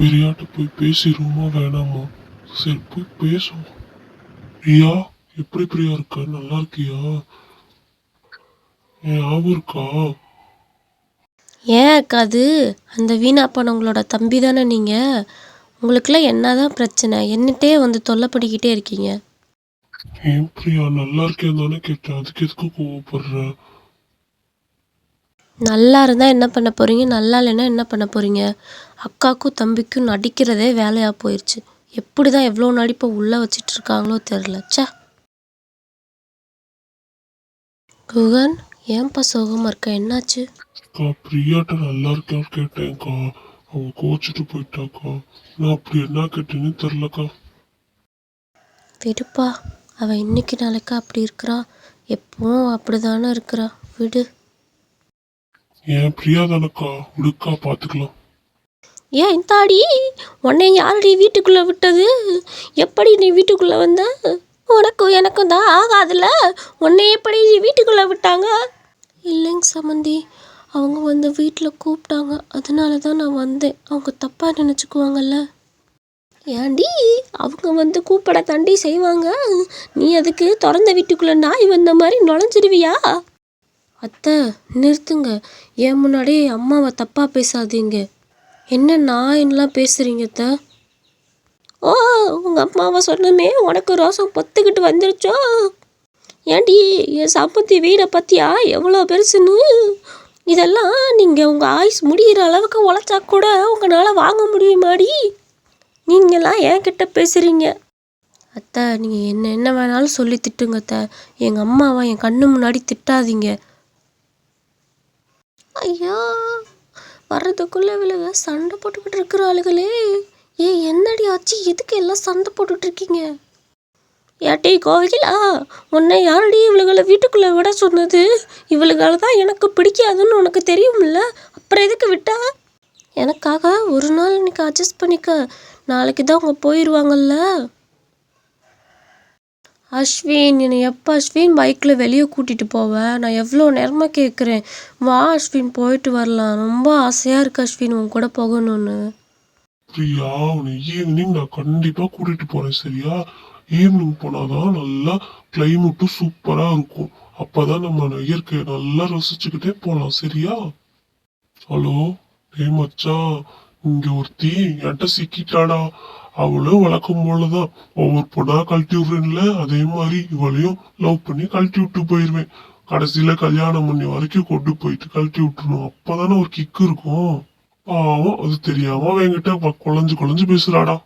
பெரியாட்ட போய் பேசிடுவோமா வேணாமா? சரி போய் பேசுவோம். பிரியா, எப்படி பிரியா இருக்க? நல்லா இருக்கியா? ஞாபகம் இருக்கா? ஏன் அக்கா அது அந்த வீணா போனவங்களோட தம்பி தானே நீங்கள்? உங்களுக்குலாம் என்னதான் பிரச்சனை? என்னட்டே வந்து தொல்லைப்படிக்கிட்டே இருக்கீங்க. ஏன் பிரியா, நல்லா இருக்கேன் தானே கேட்டேன், அதுக்கு எதுக்கு கோவப்படுற? நல்லா இருந்தால் என்ன பண்ண போகிறீங்க, நல்லா இல்லைன்னா என்ன பண்ண போகிறீங்க? அக்காவுக்கும் தம்பிக்கும் நடிக்கிறதே வேலையாக போயிடுச்சு. எப்படி தான் எவ்வளோ நடிப்பை உள்ளே வச்சிட்டு இருக்காங்களோ தெரில. ச்சே. குகன், ஏன்பா சோகமாக இருக்க? என்னாச்சு? அக்கா, பிரியாட்ட நல்லா இருக்கான்னு கேட்டேன்க்கா. அவ கோச்சிட்டு போயிட்டாக்கா. நான் அப்படி என்ன கேட்டேன்னு தெரிலக்கா. விடுப்பா, அவள் இன்னைக்கு நாளைக்கா அப்படி இருக்கிறா, எப்பவும் அப்படி தானே இருக்கிறா, விடு. ஏன் பிரியா தானக்கா, விடுக்கா, பார்த்துக்கலாம். ஏன் இந்தாடி, உன்னை யாரடி வீட்டுக்குள்ளே விட்டது? எப்படி நீ வீட்டுக்குள்ளே வந்த? உனக்கும் எனக்கும் தான் ஆகாதுல்ல, உன்னை எப்படி வீட்டுக்குள்ளே விட்டாங்க? இல்லைங்க சம்மந்தி, அவங்க வந்து வீட்டில் கூப்பிட்டாங்க, அதனால தான் நான் வந்தேன். அவங்க தப்பாக நினச்சிக்குவாங்கல்ல. ஏண்டி, அவங்க வந்து கூப்பிட தாண்டி செய்வாங்க, நீ அதுக்கு திறந்த வீட்டுக்குள்ளே நாய் வந்த மாதிரி நுழைஞ்சிடுவியா? அத்தை நிறுத்துங்க, ஏன் முன்னாடி அம்மாவை தப்பாக பேசாதீங்க. என்ன நாயின்லாம் பேசுகிறீங்க அத்தை? ஓ, உங்கள் அம்மாவை சொன்னமே உனக்கு ரோசம் பொத்துக்கிட்டு வந்துருச்சோ? ஏண்டி, என் சம்பந்தி வீடை பற்றியா எவ்வளோ பெருசுன்னு? இதெல்லாம் நீங்கள் உங்கள் ஆயுஸ் முடிகிற அளவுக்கு உழைச்சா கூட உங்களால் வாங்க முடியுமாடி? நீங்களாம் என்கிட்ட பேசுகிறீங்க. அத்தை, நீங்கள் என்ன வேணாலும் சொல்லி திட்டுங்க அத்தை, எங்கள் அம்மாவை என் கண்ணு முன்னாடி திட்டாதீங்க. ஐயா, வர்றதுக்குள்ளே விழுக சண்டை போட்டுக்கிட்டு இருக்கிற ஆளுகளே. என்னடி ஆச்சு? எதுக்கு எல்லாம் சண்டை போட்டுட்ருக்கீங்க? ஏட்டி கோவிலா, உன்னை யாரடி இவளுகளை வீட்டுக்குள்ளே விட சொன்னது? இவளுகளை தான் எனக்கு பிடிக்காதுன்னு உனக்கு தெரியும்ல, அப்புறம் எதுக்கு விட்டா? எனக்காக ஒரு நாள் இன்னைக்கு அட்ஜஸ்ட் பண்ணிக்க, நாளைக்கு தான் அவங்க போயிடுவாங்கல்ல. அஸ்வின், என்னை எப்போ அஸ்வின் பைக்கில் வெளியே கூட்டிகிட்டு போவேன்? நான் எவ்வளோ நேரமாக கேட்குறேன். வா அஸ்வின், போயிட்டு வரலாம். ரொம்ப ஆசையாக இருக்கு அஸ்வின் உன் கூட போகணும்னு. பிரியா, உன்னை ஈவினிங் நான் கண்டிப்பா கூட்டிட்டு போறேன், சரியா? ஈவினிங் போனாதான் நல்லா கிளைமேட்டும் சூப்பரா இருக்கும். அப்பதான் நம்ம இயற்கையை நல்லா ரசிச்சுக்கிட்டே போலாம், சரியா? ஹலோ, ஏய் மச்சான், இங்க ஒருத்தி என்கிட்ட சிக்கிட்டாடா. அவளும் வழக்கம் போலதான் ஒவ்வொரு பொண்ணா கழட்டி விடுறேன்ல, அதே மாதிரி இவளையும் லவ் பண்ணி கழட்டி விட்டு போயிருவேன். கடைசியில கல்யாணம் பண்ணி வரைக்கும் கொண்டு போயிட்டு கழட்டி விட்டுருணும், அப்பதானே ஒரு கிக்கு இருக்கும். பாவம், அது தெரியாம என்கிட்ட குழஞ்சு குழஞ்சு பேசுறாடா.